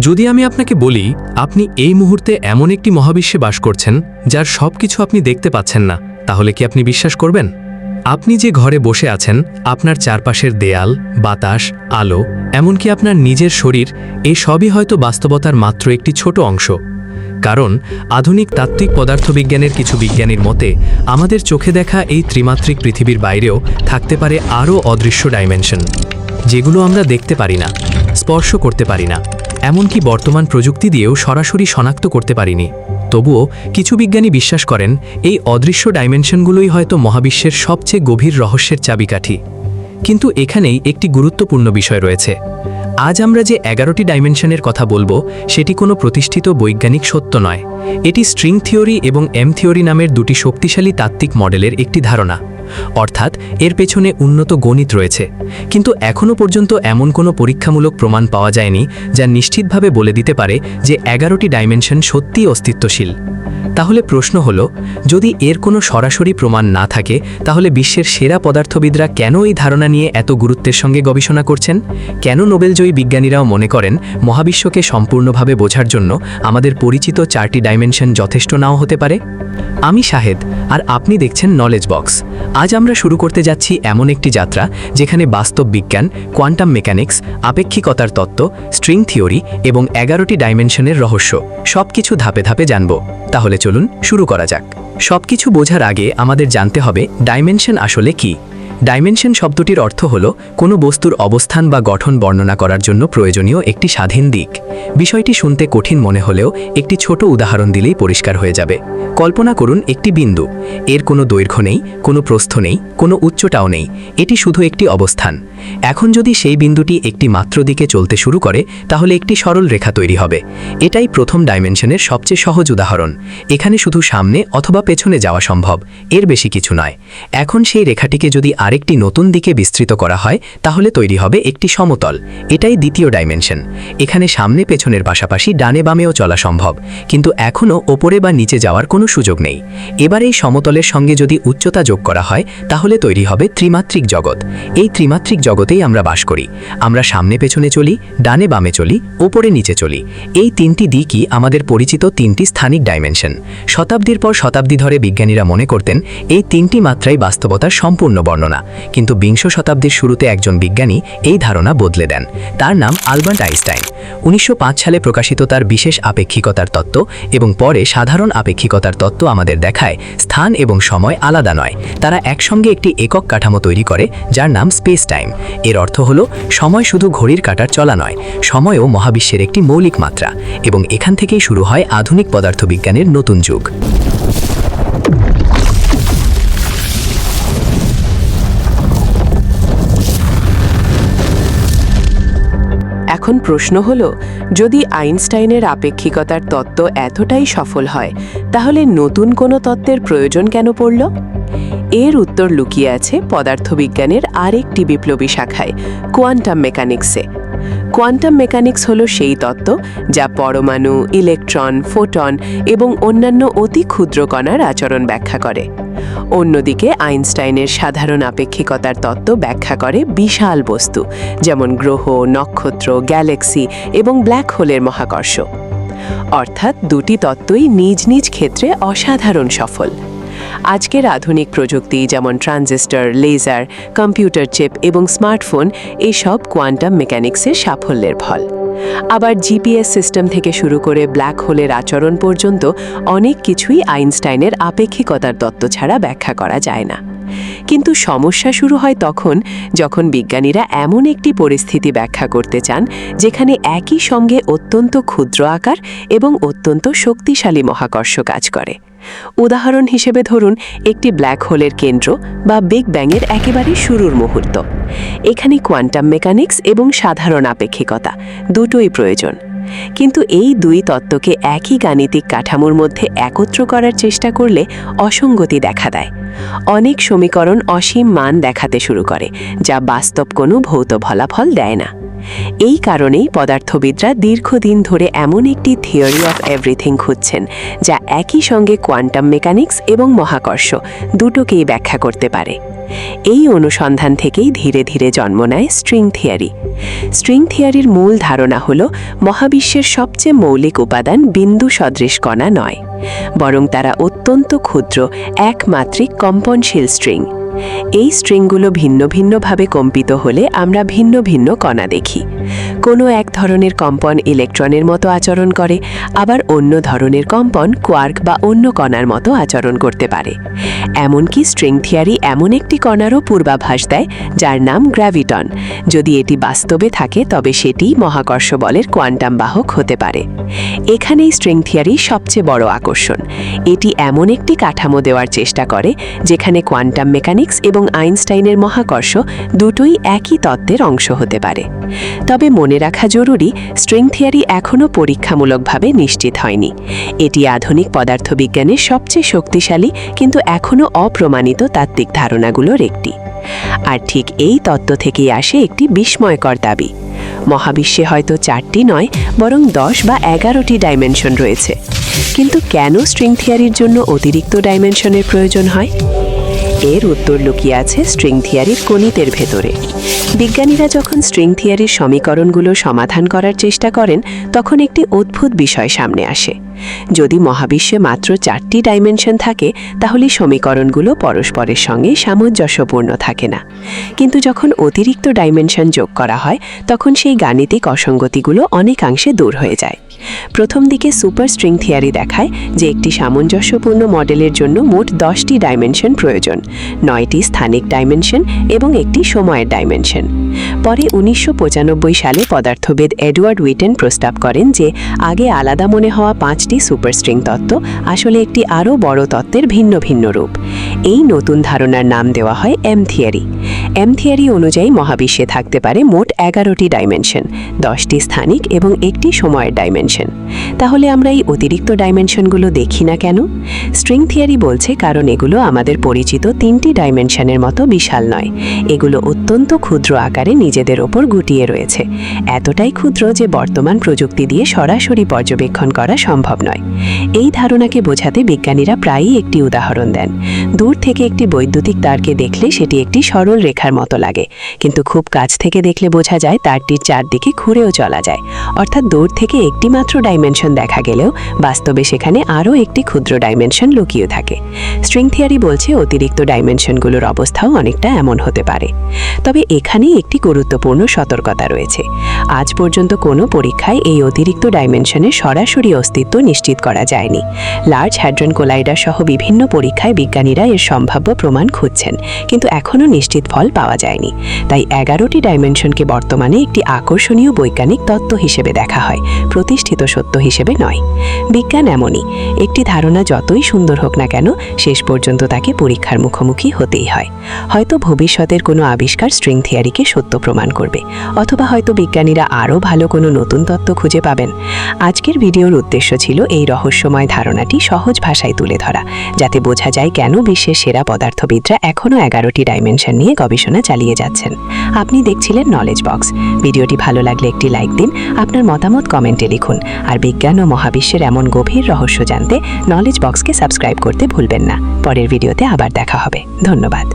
যদি আমি আপনাকে বলি আপনি এই মুহূর্তে এমন একটি মহাবিশ্বে বাস করছেন যার সবকিছু আপনি দেখতে পাচ্ছেন না, তাহলে কি আপনি বিশ্বাস করবেন? আপনি যে ঘরে বসে আছেন, আপনার চারপাশের দেয়াল, বাতাস, আলো, এমনকি আপনার নিজের শরীর, এই সবই হয়তো বাস্তবতার মাত্র একটি ছোট অংশ। কারণ আধুনিক তাত্ত্বিক পদার্থবিজ্ঞানের কিছু বিজ্ঞানীর মতে আমাদের চোখে দেখা এই ত্রিমাত্রিক পৃথিবীর বাইরেও থাকতে পারে আরও অদৃশ্য ডাইমেনশন, যেগুলো আমরা দেখতে পারি না, স্পর্শ করতে পারি না, এমনকি বর্তমান প্রযুক্তি দিয়েও সরাসরি শনাক্ত করতে পারিনি। তবুও কিছু বিজ্ঞানী বিশ্বাস করেন এই অদৃশ্য ডাইমেনশনগুলোই হয়তো মহাবিশ্বের সবচেয়ে গভীর রহস্যের চাবিকাঠি। কিন্তু এখানেই একটি গুরুত্বপূর্ণ বিষয় রয়েছে। আজ আমরা যে 11টি ডাইমেনশনের কথা বলবো সেটি কোনো প্রতিষ্ঠিত বৈজ্ঞানিক সত্য নয়। এটি স্ট্রিং থিওরি এবং এম থিওরি নামের দুটি শক্তিশালী তাত্ত্বিক মডেলের একটি ধারণা। অর্থাৎ এর পেছনে উন্নত গণিত রয়েছে, কিন্তু এখনও পর্যন্ত এমন কোনো পরীক্ষামূলক প্রমাণ পাওয়া যায়নি যা নিশ্চিতভাবে বলে দিতে পারে যে 11টি ডাইমেনশন সত্যিই অস্তিত্বশীল। তাহলে প্রশ্ন হলো, যদি এর কোনো সরাসরি প্রমাণ না থাকে, তাহলে বিশ্বের সেরা পদার্থবিদরা কেন এই ধারণা নিয়ে এত গুরুত্বের সঙ্গে গবেষণা করছেন? কেন নোবেলজয়ী বিজ্ঞানীরাও মনে করেন মহাবিশ্বকে সম্পূর্ণভাবে বোঝার জন্য আমাদের পরিচিত 4টি ডাইমেনশন যথেষ্ট নাও হতে পারে? আমি শাহেদ, আর আপনি দেখছেন নলেজ বক্স। আজ আমরা শুরু করতে যাচ্ছি এমন একটি যাত্রা যেখানে বাস্তব বিজ্ঞান, কোয়ান্টাম মেকানিক্স, আপেক্ষিকতার তত্ত্ব, স্ট্রিং থিওরি এবং 11টি ডাইমেনশনের রহস্য সবকিছু ধাপে ধাপে জানব। তাহলে চলুন শুরু করা যাক। সবকিছু বোঝার আগে আমাদের জানতে হবে ডাইমেনশন আসলে কি। ডাইমেনশন শব্দটির অর্থ হল কোনো বস্তুর অবস্থান বা গঠন বর্ণনা করার জন্য প্রয়োজনীয় একটি স্বাধীন দিক। বিষয়টি শুনতে কঠিন মনে হলেও একটি ছোট উদাহরণ দিলেই পরিষ্কার হয়ে যাবে। কল্পনা করুন একটি বিন্দু, এর কোনো দৈর্ঘ্য নেই, কোনো প্রস্থ নেই, কোনো উচ্চতাও নেই, এটি শুধু একটি অবস্থান। এখন যদি সেই বিন্দুটি একটি মাত্র দিকে চলতে শুরু করে, তাহলে একটি সরল রেখা তৈরি হবে। এটাই প্রথম ডাইমেনশনের সবচেয়ে সহজ উদাহরণ। এখানে শুধু সামনে অথবা পেছনে যাওয়া সম্ভব, এর বেশি কিছু নয়। এখন সেই রেখাটিকে যদি আরেকটি নতুন দিকে বিস্তৃত করা হয়, তাহলে তৈরি হবে একটি সমতল। এটাই দ্বিতীয় ডাইমেনশন। এখানে সামনে পেছনের পাশাপাশি ডানে বামেও চলা সম্ভব, কিন্তু এখনও ওপরে বা নিচে যাওয়ার কোনো সুযোগ নেই। এবার এই সমতলের সঙ্গে যদি উচ্চতা যোগ করা হয়, তাহলে তৈরি হবে ত্রিমাত্রিক জগৎ। এই ত্রিমাত্রিক জগতেই আমরা বাস করি। আমরা সামনে পেছনে চলি, ডানে বামে চলি, ওপরে নিচে চলি। এই তিনটি দিকই আমাদের পরিচিত তিনটি স্থানিক ডাইমেনশন। শতাব্দীর পর শতাব্দী ধরে বিজ্ঞানীরা মনে করতেন এই তিনটি মাত্রাই বাস্তবতার সম্পূর্ণ বর্ণনা। কিন্তু বিংশ শতাব্দীর শুরুতে একজন বিজ্ঞানী এই ধারণা বদলে দেন। তার নাম আলবার্ট আইনস্টাইন। 1905 সালে প্রকাশিত তার বিশেষ আপেক্ষিকতার তত্ত্ব এবং পরে সাধারণ আপেক্ষিকতার তত্ত্ব আমাদের দেখায় স্থান এবং সময় আলাদা নয়, তারা একসঙ্গে একটি একক কাঠামো তৈরি করে যার নাম স্পেস টাইম। এর অর্থ হলো সময় শুধু ঘড়ির কাঁটার চলা নয়, সময়ও মহাবিশ্বের একটি মৌলিক মাত্রা। এবং এখান থেকেই শুরু হয় আধুনিক পদার্থবিজ্ঞানের নতুন যুগ। এখন প্রশ্ন হলো, যদি আইনস্টাইনের আপেক্ষিকতার তত্ত্ব এতটাই সফল হয়, তাহলে নতুন কোনো তত্ত্বের প্রয়োজন কেন পড়ল? এর উত্তর লুকিয়ে আছে পদার্থবিজ্ঞানের আরেকটি বিপ্লবী শাখায়, কোয়ান্টাম মেকানিক্সে। কোয়ান্টাম মেকানিক্স হলো সেই তত্ত্ব যা পরমাণু, ইলেকট্রন, ফোটন এবং অন্যান্য অতি ক্ষুদ্র কণার আচরণ ব্যাখ্যা করে। অন্যদিকে আইনস্টাইনের সাধারণ আপেক্ষিকতার তত্ত্ব ব্যাখ্যা করে বিশাল বস্তু, যেমন গ্রহ, নক্ষত্র, গ্যালাক্সি এবং ব্ল্যাক হোলের মহাকর্ষ। অর্থাৎ দুটি তত্ত্বই নিজ নিজ ক্ষেত্রে অসাধারণ সফল। আজকের আধুনিক প্রযুক্তি যেমন ট্রানজিস্টর, লেজার, কম্পিউটার চিপ এবং স্মার্টফোন, এসব কোয়ান্টাম মেকানিক্সের সাফল্যের ফল। আবার জিপিএস সিস্টেম থেকে শুরু করে ব্ল্যাক হোলের আচরণ পর্যন্ত অনেক কিছুই আইনস্টাইনের আপেক্ষিকতার তত্ত্ব ছাড়া ব্যাখ্যা করা যায় না। কিন্তু সমস্যা শুরু হয় তখন, যখন বিজ্ঞানীরা এমন একটি পরিস্থিতি ব্যাখ্যা করতে চান যেখানে একই সঙ্গে অত্যন্ত ক্ষুদ্র আকার এবং অত্যন্ত শক্তিশালী মহাকর্ষ কাজ করে। উদাহরণ হিসেবে ধরুন একটি ব্ল্যাক হোলের কেন্দ্র বা বিগ ব্যাংয়ের একেবারে শুরুর মুহূর্ত। এখানে কোয়ান্টাম মেকানিক্স এবং সাধারণ আপেক্ষিকতা দুটোই প্রয়োজন। কিন্তু এই দুই তত্ত্বকে একই গাণিতিক কাঠামোর মধ্যে একত্র করার চেষ্টা করলে অসঙ্গতি দেখা দেয়। অনেক সমীকরণ অসীম মান দেখাতে শুরু করে, যা বাস্তব কোনো ভৌত ফলাফল দেয় না। এই কারণেই পদার্থবিদরা দীর্ঘদিন ধরে এমন একটি থিওরি অফ এভরিথিং খুঁজছেন যা একই সঙ্গে কোয়ান্টাম মেকানিক্স এবং মহাকর্ষ দুটোকেই ব্যাখ্যা করতে পারে। এই অনুসন্ধান থেকেই ধীরে ধীরে জন্ম নেয় স্ট্রিং থিওরি। স্ট্রিং থিওরির মূল ধারণা হল মহাবিশ্বের সবচেয়ে মৌলিক উপাদান বিন্দু সদৃশ কণা নয়, বরং তারা অত্যন্ত ক্ষুদ্র একমাত্রিক কম্পনশীল স্ট্রিং। এই স্ট্রিংগুলো ভিন্ন ভিন্নভাবে কম্পিত হলে আমরা ভিন্ন ভিন্ন কণা দেখি। কোনো এক ধরনের কম্পন ইলেকট্রনের মতো আচরণ করে, আবার অন্য ধরনের কম্পন কোয়ার্ক বা অন্য কণার মতো আচরণ করতে পারে। এমনকি স্ট্রিং থিওরি এমন একটি কণারও পূর্বাভাস দেয় যার নাম গ্র্যাভিটন। যদি এটি বাস্তবে থাকে তবে সেটি মহাকর্ষ বলের কোয়ান্টাম বাহক হতে পারে। এখানেই স্ট্রিং থিওরি সবচেয়ে বড় আকর্ষণ। এটি এমন একটি কাঠামো দেওয়ার চেষ্টা করে যেখানে কোয়ান্টাম মেকানিক্স এবং আইনস্টাইনের মহাকর্ষ দুটোই একই তত্ত্বের অংশ হতে পারে। তবে মনে রাখা জরুরি, স্ট্রিং থিওরি এখনও পরীক্ষামূলকভাবে নিশ্চিত হয়নি। এটি আধুনিক পদার্থবিজ্ঞানের সবচেয়ে শক্তিশালী কিন্তু এখনও অপ্রমাণিত তাত্ত্বিক ধারণাগুলোর একটি। আর ঠিক এই তত্ত্ব থেকেই আসে একটি বিস্ময়কর দাবি। মহাবিশ্বে হয়তো 4টি নয়, বরং 10 বা 11টি ডাইমেনশন রয়েছে। কিন্তু কেন স্ট্রিং থিওরির জন্য অতিরিক্ত ডাইমেনশনের প্রয়োজন হয়? এর উত্তর লুকিয়ে আছে স্ট্রিং থিওরির গণিতের ভেতরে। বিজ্ঞানীরা যখন স্ট্রিং থিওরির সমীকরণগুলো সমাধান করার চেষ্টা করেন, তখন একটি অদ্ভুত বিষয় সামনে আসে। যদি মহাবিশ্বে মাত্র 4টি ডাইমেনশন থাকে, তাহলে সমীকরণগুলো পরস্পরের সঙ্গে সামঞ্জস্যপূর্ণ থাকে না। কিন্তু যখন অতিরিক্ত ডাইমেনশন যোগ করা হয়, তখন সেই গাণিতিক অসঙ্গতিগুলো অনেকাংশে দূর হয়ে যায়। প্রথম দিকে সুপার স্ট্রিং থিওরি দেখায় যে একটি সামঞ্জস্যপূর্ণ মডেলের জন্য মোট 10টি ডাইমেনশন প্রয়োজন, 9টি স্থানিক ডাইমেনশন এবং একটি সময়ের ডাইমেনশন। পরে 1995 সালে পদার্থবিদ এডওয়ার্ড উইটেন প্রস্তাব করেন যে আগে আলাদা মনে হওয়া 5টি সুপার স্ট্রিং তত্ত্ব আসলে একটি আরও বড় তত্ত্বের ভিন্ন ভিন্ন রূপ। এই নতুন ধারণার নাম দেওয়া হয় এম থিওরি। এম থিওরি অনুযায়ী মহাবিশ্বে থাকতে পারে মোট 11টি ডাইমেনশন, 10টি স্থানিক এবং একটি সময়ের ডাইমেনশন। তাহলে আমরা এই অতিরিক্ত ডাইমেনশনগুলো দেখি না কেন? স্ট্রিং থিওরি বলছে কারণ এগুলো আমাদের পরিচিত 3টি ডাইমেনশনের মতো বিশাল নয়। এগুলো অত্যন্ত ক্ষুদ্র আকারে নিজেদের ওপর গুটিয়ে রয়েছে, এতটাই ক্ষুদ্র যে বর্তমান প্রযুক্তি দিয়ে সরাসরি পর্যবেক্ষণ করা সম্ভব নয়। এই ধারণাকে বোঝাতে বিজ্ঞানীরা প্রায়ই একটি উদাহরণ দেন। দূর থেকে একটি বৈদ্যুতিক তারকে দেখলে সেটি একটি সরল রেখার মতো লাগে, কিন্তু খুব কাছ থেকে দেখলে বোঝা যায় তারটির চারদিকে ঘুরেও চলা যায়। অর্থাৎ দূর থেকে একটি মাত্র ডাইমেনশন দেখা গেলেও বাস্তবে সেখানে আরও একটি ক্ষুদ্র ডাইমেনশন লুকিয়ে থাকে। স্ট্রিং থিওরি বলছে অতিরিক্ত ডাইমেনশনগুলোর অবস্থাও অনেকটা এমন হতে পারে। তবে এখানেই একটি গুরুত্বপূর্ণ সতর্কতা রয়েছে। আজ পর্যন্ত কোনো পরীক্ষায় এই অতিরিক্ত ডাইমেনশনের সরাসরি অস্তিত্ব নিশ্চিত করা যায়নি। লার্জ হ্যাড্রন কোলাইডার সহ বিভিন্ন পরীক্ষায় বিজ্ঞানীরা এর সম্ভাব্য প্রমাণ খুঁজছেন, কিন্তু এখনও নিশ্চিত ফল পাওয়া যায়নি। তাই 11টি ডাইমেনশনকে বর্তমানে একটি আকর্ষণীয় বৈজ্ঞানিক তত্ত্ব হিসেবে দেখা হয়, প্রতিষ্ঠিত সত্য হিসেবে নয়। বিজ্ঞান এমনই, একটি ধারণা যতই সুন্দর হোক না কেন, শেষ পর্যন্ত তাকে পরীক্ষার মুখোমুখি হতেই হয়। হয়তো ভবিষ্যতের কোনো আবিষ্কার স্ট্রিং থিওরিকে সত্য প্রমাণ করবে, অথবা হয়তো বিজ্ঞানীরা আরও ভালো কোনো নতুন তত্ত্ব খুঁজে পাবেন। আজকের ভিডিওর উদ্দেশ্য ছিল এই রহস্যময় ধারণাটি সহজ ভাষায় তুলে ধরা, যাতে বোঝা যায় কেন বিশ্বের সেরা পদার্থবিদরা এখনও 11টি ডাইমেনশন নিয়ে গবেষণা চালিয়ে যাচ্ছেন। আপনি দেখছিলেন নলেজ বক্স। ভিডিওটি ভালো লাগলে একটি লাইক দিন, আপনার মতামত কমেন্টে লিখুন, আর বিজ্ঞান ও মহাবিশ্বের এমন গভীর রহস্য জানতে নলেজ বক্সকে সাবস্ক্রাইব করতে ভুলবেন না। পরের ভিডিওতে আবার দেখা হবে। ধন্যবাদ।